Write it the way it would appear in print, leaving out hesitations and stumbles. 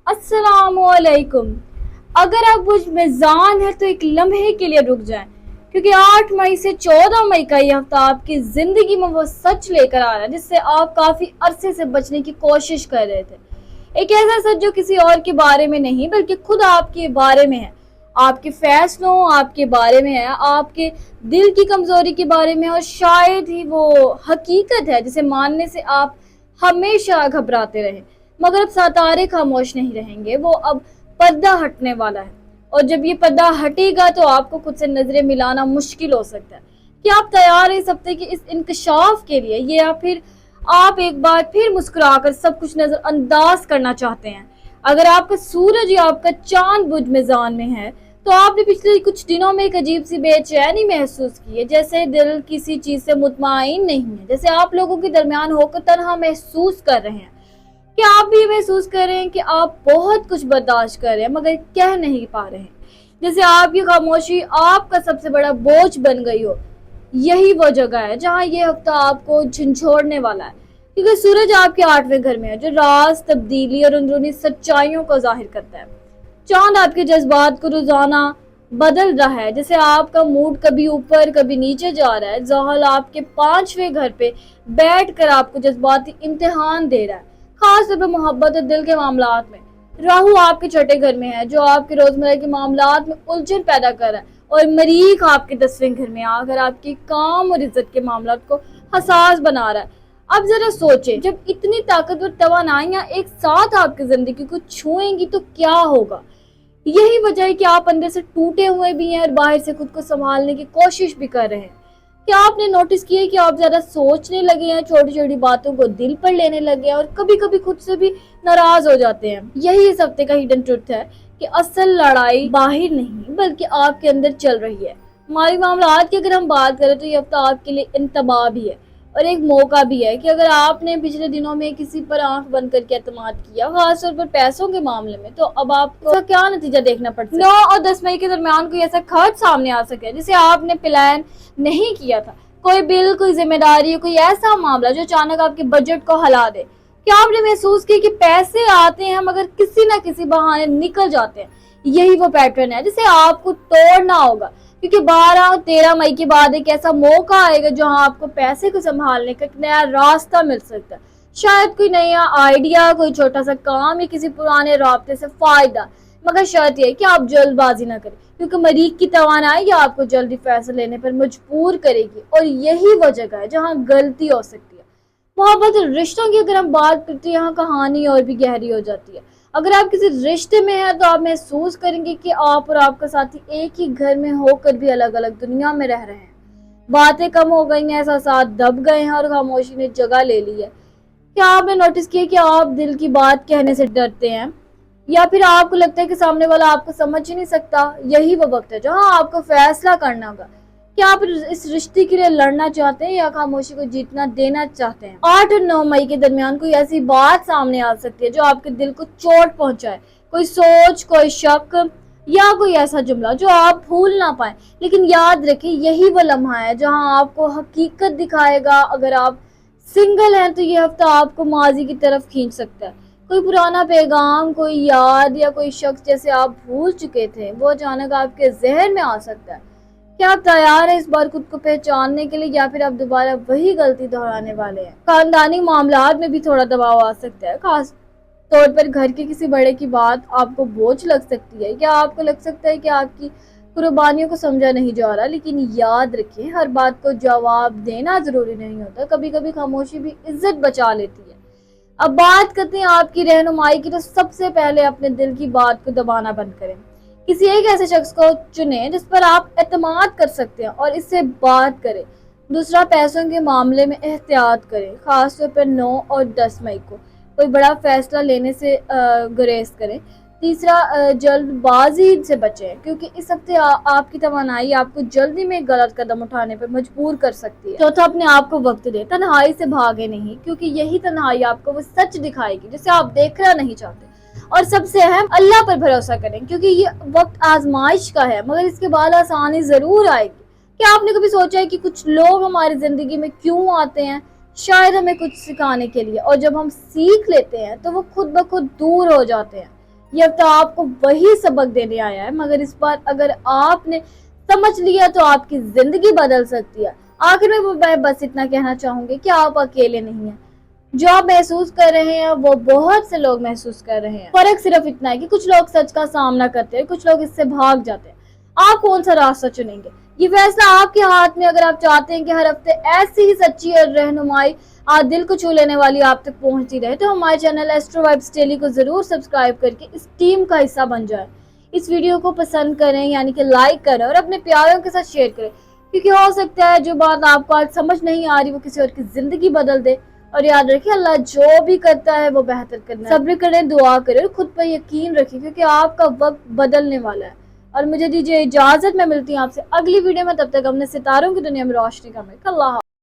अस्सलाम वालेकुम। अगर आप मुझ मेज़ान है तो एक लम्हे के लिए रुक जाएं, क्योंकि 8 मई से 14 मई का ये हफ्ता आपकी जिंदगी में वो सच लेकर आ रहा है जिससे आप काफी अरसे से बचने की कोशिश कर रहे थे। एक ऐसा सच जो किसी और के बारे में नहीं बल्कि खुद आपके बारे में है, आपके फैसलों आपके बारे में है, आपके दिल की कमजोरी के बारे में, और शायद ही वो हकीकत है जिसे मानने से आप हमेशा घबराते रहे। मगर अब सितारे खामोश नहीं रहेंगे, वो अब पर्दा हटने वाला है, और जब ये पर्दा हटेगा तो आपको खुद से नजरें मिलाना मुश्किल हो सकता है। क्या आप तैयार हैं इस हफ्ते के इस इंकशाफ के लिए, या फिर आप एक बार फिर मुस्कुराकर सब कुछ नजरअंदाज करना चाहते हैं? अगर आपका सूरज या आपका चांद बुझ मेज़ान में है तो आपने पिछले कुछ दिनों में एक अजीब सी बेचैनी महसूस की है, जैसे दिल किसी चीज से मुतमईन नहीं है, जैसे आप लोगों के दरमियान होकर तन्हा महसूस कर रहे हैं। क्या आप भी महसूस कर रहे हैं कि आप बहुत कुछ बर्दाश्त कर रहे हैं मगर कह नहीं पा रहे हैं, जैसे आपकी खामोशी आपका सबसे बड़ा बोझ बन गई हो? यही वो जगह है जहां ये हफ्ता आपको झंझोड़ने वाला है, क्योंकि सूरज आपके 8वें घर में है जो राज, तब्दीली और अंदरूनी सच्चाइयों को जाहिर करता है। चांद आपके जज्बात को रोजाना बदल रहा है, जैसे आपका मूड कभी ऊपर कभी नीचे जा रहा है। ज़हल आपके 5वें घर पे बैठकर आपको जज्बाती इम्तिहान दे रहा है, खास तौर पर मोहब्बत और दिल के मामलात में। राहु आपके 6ठे घर में है जो आपके रोजमर्रा के मामलात में उलझन पैदा कर रहा है, और मरीख आपके 10वें घर में आकर आपके काम और इज्जत के मामलात को हसास बना रहा है। अब जरा सोचें, जब इतनी ताकतवर तवानाइयां एक साथ आपकी जिंदगी को छुएंगी तो क्या होगा? यही वजह है कि आप अंदर से टूटे हुए भी हैं और बाहर से खुद को संभालने की कोशिश भी कर रहे हैं। क्या आपने नोटिस किया कि आप ज्यादा सोचने लगे हैं, छोटी छोटी बातों को दिल पर लेने लगे हैं, और कभी कभी खुद से भी नाराज हो जाते हैं? यही इस हफ्ते का हिडन ट्रुथ है कि असल लड़ाई बाहर नहीं बल्कि आपके अंदर चल रही है। हमारी मामलात की अगर हम बात करें तो ये हफ्ता आपके लिए इंतबाह भी है और एक मौका भी है कि अगर आपने पिछले दिनों में किसी पर आंख बंद करके एतमाद किया, खासतौर पर पैसों के मामले में, तो अब आपको क्या नतीजा देखना पड़ सकता है। 9 और 10 मई के दरमियान कोई ऐसा खर्च सामने आ सके जिसे आपने प्लान नहीं किया था, कोई बिल, कोई जिम्मेदारी, कोई ऐसा मामला जो अचानक आपके बजट को हिला दे। क्या आपने महसूस किया कि पैसे आते हैं मगर किसी न किसी बहाने निकल जाते हैं? यही वो पैटर्न है जिसे आपको तोड़ना होगा, क्योंकि 12 और 13 मई के बाद एक ऐसा मौका आएगा जहां आपको पैसे को संभालने का एक नया रास्ता मिल सकता है। शायद कोई नया आइडिया, कोई छोटा सा काम, या किसी पुराने राब्ते से फायदा। मगर शर्त यह है कि आप जल्दबाजी ना करें, क्योंकि मरीख की तवानाई आपको जल्दी फैसले लेने पर मजबूर करेगी, और यही वो जगह है जहाँ गलती हो सकती है। मोहब्बत और रिश्तों की अगर हम बात करते हैं, यहाँ कहानी और भी गहरी हो जाती है। अगर आप किसी रिश्ते में हैं तो आप महसूस करेंगे कि आप और आपका साथी एक ही घर में होकर भी अलग अलग दुनिया में रह रहे हैं। बातें कम हो गई हैं, एहसास दब गए हैं, और खामोशी ने जगह ले ली है। क्या आपने नोटिस किया कि आप दिल की बात कहने से डरते हैं, या फिर आपको लगता है कि सामने वाला आपको समझ ही नहीं सकता? यही वो वक्त है जहाँ आपको फैसला करना होगा। क्या आप इस रिश्ते के लिए लड़ना चाहते हैं या खामोशी को जीतना देना चाहते हैं? 8 और 9 मई के दरमियान कोई ऐसी बात सामने आ सकती है जो आपके दिल को चोट पहुंचाए, कोई सोच, कोई शक, या कोई ऐसा जुमला जो आप भूल ना पाए। लेकिन याद रखें, यही वो लम्हा है जहां आपको हकीकत दिखाएगा। अगर आप सिंगल हैं तो ये हफ्ता आपको माजी की तरफ खींच सकता है। कोई पुराना पैगाम, कोई याद, या कोई शख्स जैसे आप भूल चुके थे, वो अचानक आपके जहन में आ सकता है। क्या आप तैयार हैं इस बार खुद को पहचानने के लिए, या फिर आप दोबारा वही गलती दोहराने वाले हैं? खानदानी मामलात में भी थोड़ा दबाव आ सकता है, खास तौर पर घर के किसी बड़े की बात आपको बोझ लग सकती है, या आपको लग सकता है कि आपकी कुर्बानियों को समझा नहीं जा रहा। लेकिन याद रखें, हर बात को जवाब देना जरूरी नहीं होता, कभी कभी खामोशी भी इज्जत बचा लेती है। अब बात करते हैं आपकी रहनुमाई की, तो सबसे पहले अपने दिल की बात को दबाना बंद करें। किसी एक ऐसे शख्स को चुनें जिस पर आप एतमाद कर सकते हैं और इससे बात करें। दूसरा, पैसों के मामले में एहतियात करें, खासतौर पर 9 और 10 मई को कोई बड़ा फैसला लेने से गुरेज करें। तीसरा, जल्दबाजी से बचें, क्योंकि इस हफ्ते आपकी तवानाई आपको जल्दी में गलत कदम उठाने पर मजबूर कर सकती है। चौथा, अपने आप को वक्त दें, तन्हाई से भागे नहीं, क्योंकि यही तन्हाई आपको वो सच दिखाएगी जिसे आप देखना नहीं चाहते। और सबसे अहम, अल्लाह पर भरोसा करें, क्योंकि ये वक्त आजमाइश का है मगर इसके बाद आसानी जरूर आएगी। क्या आपने कभी सोचा है कि कुछ लोग हमारी जिंदगी में क्यों आते हैं? शायद हमें कुछ सिखाने के लिए, और जब हम सीख लेते हैं तो वो खुद ब खुद दूर हो जाते हैं। یہ ہفتہ آپ کو وہی سبق دینے آیا ہے، مگر اس بار اگر آپ نے سمجھ لیا تو آپ کی زندگی بدل سکتی ہے۔ آخر میں بس اتنا کہنا چاہوں گی کہ آپ اکیلے نہیں ہیں۔ جو آپ محسوس کر رہے ہیں وہ بہت سے لوگ محسوس کر رہے ہیں۔ فرق صرف اتنا ہے کہ کچھ لوگ سچ کا سامنا کرتے ہیں، کچھ لوگ اس سے بھاگ جاتے ہیں۔ آپ کون سا راستہ چنیں گے؟ یہ فیصلہ آپ کے ہاتھ میں۔ اگر آپ چاہتے ہیں کہ ہر ہفتے ایسی ہی سچی اور رہنمائی دل کو چھو لینے والی آپ تک پہنچتی رہے تو ہمارے چینل ایسٹرو وائبس ڈیلی کو ضرور سبسکرائب کر کے اس ٹیم کا حصہ بن جائیں۔ اس ویڈیو کو پسند کریں، یعنی کہ لائک کریں اور اپنے پیاروں کے ساتھ شیئر کریں، کیونکہ ہو سکتا ہے جو بات آپ کو آج سمجھ نہیں آ رہی وہ کسی اور کی زندگی بدل دے۔ اور یاد رکھیں، اللہ جو بھی کرتا ہے وہ بہتر کرنا ہے۔ صبر کریں، دعا کریں اور خود پر یقین رکھیں، کیونکہ آپ کا وقت بدلنے والا ہے۔ اور مجھے دیجیے اجازت، میں ملتی ہوں آپ سے اگلی ویڈیو میں، تب تک اپنے ستاروں کی دنیا میں روشنی کا ملک۔ اللہ حافظ۔